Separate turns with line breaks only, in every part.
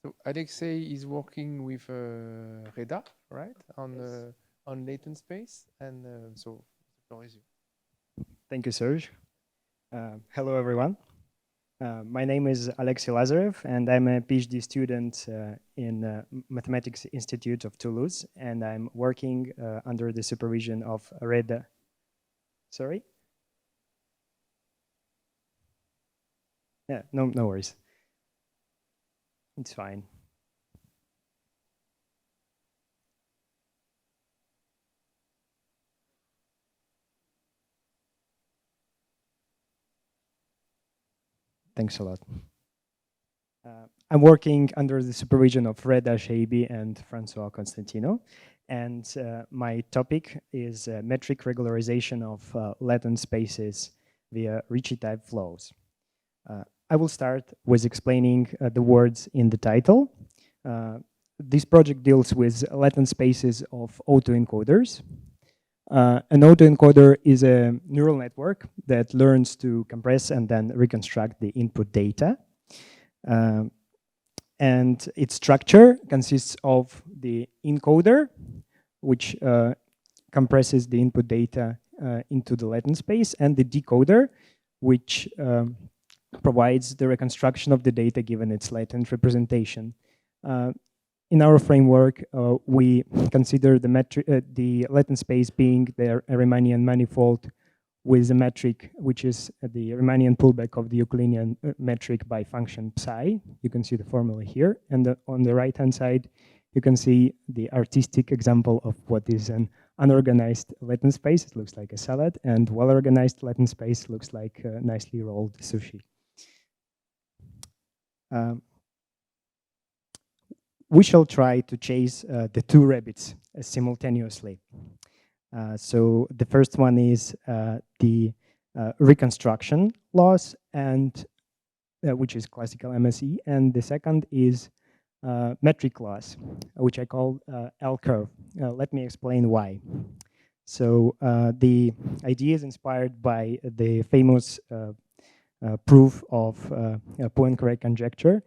So Alexey is working with Reda, right, on latent space, and so the floor is yours.
Thank you, Serge. Hello, everyone. My name is Alexey Lazarev, and I'm a PhD student in Mathematics Institute of Toulouse, and I'm working under the supervision of Reda. Sorry? Yeah, no worries. It's fine. Thanks a lot. I'm working under the supervision of Reda Shaibi and Francois Constantino, and my topic is metric regularization of latent spaces via Ricci type flows. I will start with explaining the words in the title. This project deals with latent spaces of autoencoders. An autoencoder is a neural network that learns to compress and then reconstruct the input data. And its structure consists of the encoder, which compresses the input data into the latent space, and the decoder, which provides the reconstruction of the data given its latent representation. In our framework, we consider the latent space being the Riemannian manifold with a metric which is the Riemannian pullback of the Euclidean metric by function psi. You can see the formula here. And on the right-hand side, you can see the artistic example of what is an unorganized latent space. It looks like a salad, and well-organized latent space looks like nicely rolled sushi. We shall try to chase the two rabbits simultaneously. So the first one is the reconstruction loss, and which is classical MSE, and the second is metric loss, which I call L curve. Let me explain why. So the idea is inspired by the famous proof of Poincare conjecture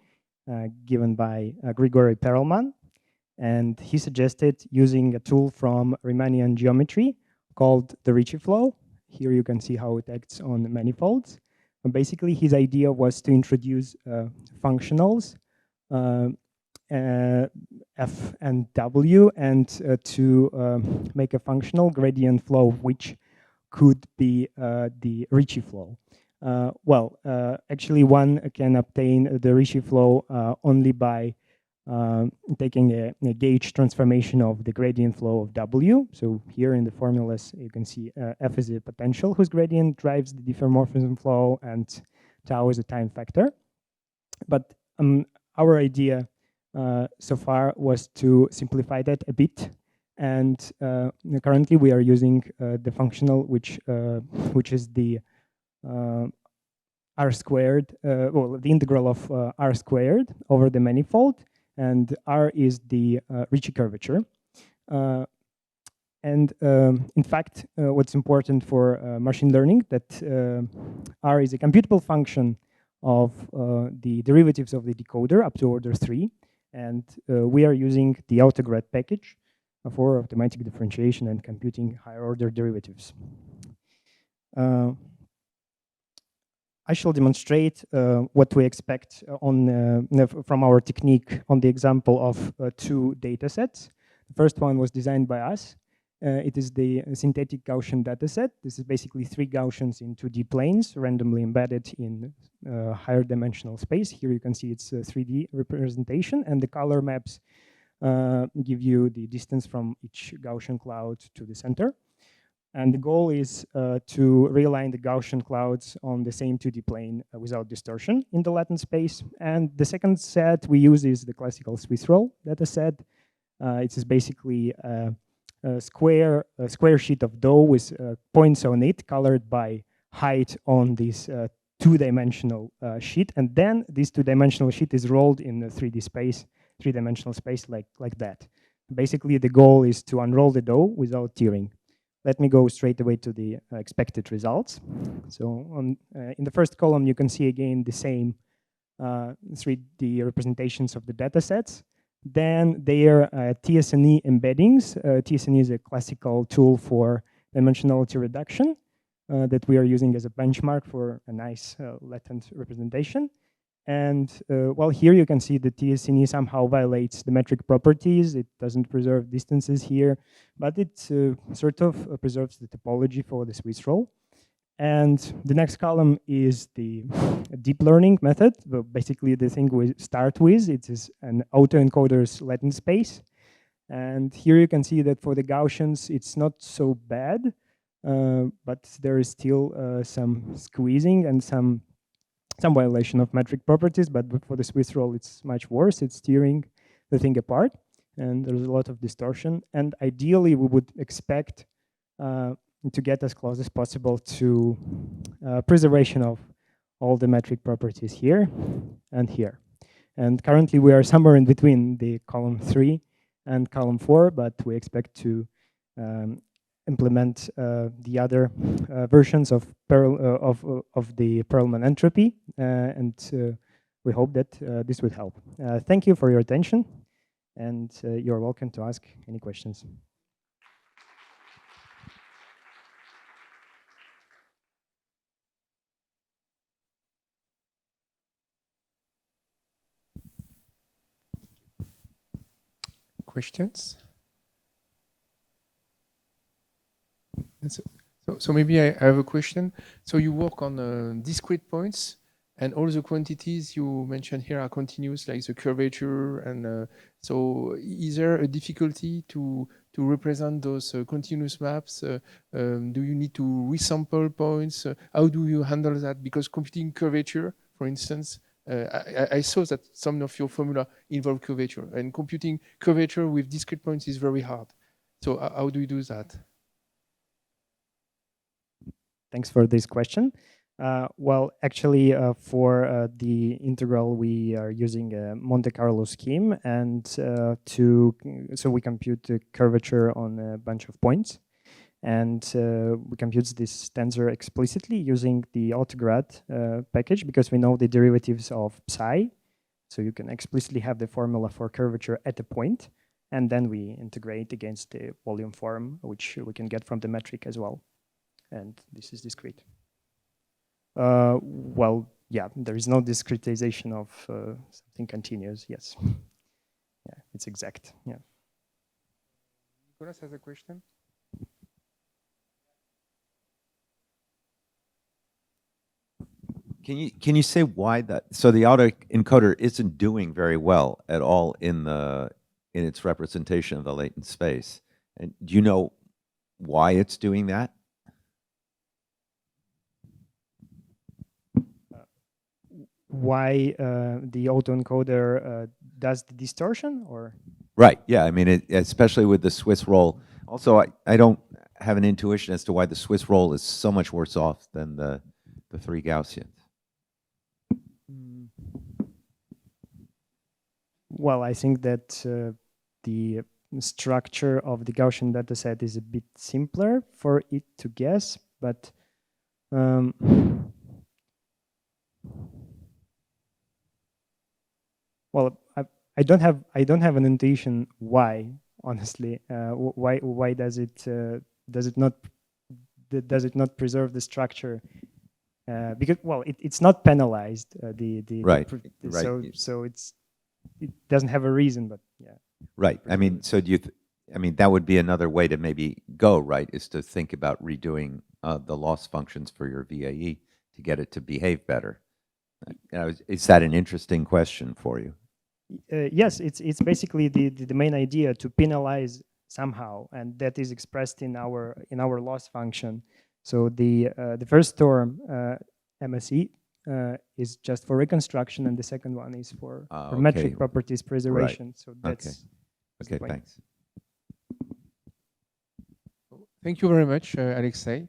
given by Grigory Perelman. And he suggested using a tool from Riemannian geometry called the Ricci flow. Here you can see how it acts on manifolds. And basically, his idea was to introduce functionals, f and w, and to make a functional gradient flow, which could be the Ricci flow. Actually, one can obtain the Ricci flow only by taking a gauge transformation of the gradient flow of W. So here in the formulas, you can see F is a potential whose gradient drives the diffeomorphism flow, and tau is a time factor. But our idea so far was to simplify that a bit. And currently we are using the functional, which is the r squared, the integral of r squared over the manifold, and R is the Ricci curvature. And in fact, what's important for machine learning, that R is a computable function of the derivatives of the decoder up to order 3. And we are using the autograd package for automatic differentiation and computing higher order derivatives. I shall demonstrate what we expect from our technique on the example of two data sets. The first one was designed by us. It is the synthetic Gaussian dataset. This is basically 3 Gaussians in 2D planes, randomly embedded in higher dimensional space. Here you can see it's a 3D representation, and the color maps give you the distance from each Gaussian cloud to the center. And the goal is to realign the Gaussian clouds on the same 2D plane without distortion in the latent space. And the second set we use is the classical Swiss roll data set. It is basically a square sheet of dough with points on it colored by height on this 2-dimensional sheet. And then this 2-dimensional sheet is rolled in a 3-dimensional space like that. Basically, the goal is to unroll the dough without tearing. Let me go straight away to the expected results. So in the first column, you can see again the same 3D representations of the data sets. Then their TSNE embeddings. TSNE is a classical tool for dimensionality reduction that we are using as a benchmark for a nice latent representation. And well, here you can see the TSNE somehow violates the metric properties. It doesn't preserve distances here, but it sort of preserves the topology for the Swiss roll. And the next column is the deep learning method. Well, basically, the thing we start with, it is an autoencoder's latent space. And here you can see that for the Gaussians, it's not so bad, but there is still some squeezing and some violation of metric properties, but for the Swiss roll, it's much worse. It's tearing the thing apart, and there's a lot of distortion. And ideally, we would expect to get as close as possible to preservation of all the metric properties here and here. And currently, we are somewhere in between the column 3 and column 4, but we expect to implement the other versions of the Perelman entropy, and we hope that this would help. Thank you for your attention, and you're welcome to ask any questions.
Questions? So maybe I have a question. So you work on discrete points, and all the quantities you mentioned here are continuous, like the curvature. And so is there a difficulty to represent those continuous maps? Do you need to resample points? How do you handle that? Because computing curvature, for instance, I saw that some of your formula involve curvature, and computing curvature with discrete points is very hard. So how do you do that?
Thanks for this question. Well, actually, for the integral, we are using a Monte Carlo scheme, and so we compute the curvature on a bunch of points, and we compute this tensor explicitly using the autograd package, because we know the derivatives of psi. So you can explicitly have the formula for curvature at a point, and then we integrate against the volume form, which we can get from the metric as well. And this is discrete. Well, yeah, there is no discretization of something continuous. Yes, yeah, it's exact. Yeah.
Nicolas has a question.
Can you say why that? So the autoencoder isn't doing very well at all in its representation of the latent space. And do you know why it's doing that?
Why the autoencoder does the distortion, or?
Right. Yeah. I mean, especially with the Swiss roll. Also, I don't have an intuition as to why the Swiss roll is so much worse off than the 3 Gaussians.
Well, I think that the structure of the Gaussian dataset is a bit simpler for it to guess, but well, I don't have an intuition why, honestly. Why does it not preserve the structure? Because, well, it's not penalized.
Right.
So it doesn't have a reason, but yeah.
Right. I mean, so I mean, that would be another way to maybe go, right, is to think about redoing the loss functions for your VAE to get it to behave better. Is that an interesting question for you?
Yes, it's basically the main idea, to penalize somehow, and that is expressed in our loss function. So the first term, MSE, is just for reconstruction, and the second one is for metric properties preservation. Right. So that's
okay. Thanks.
Thank you very much, Alexey.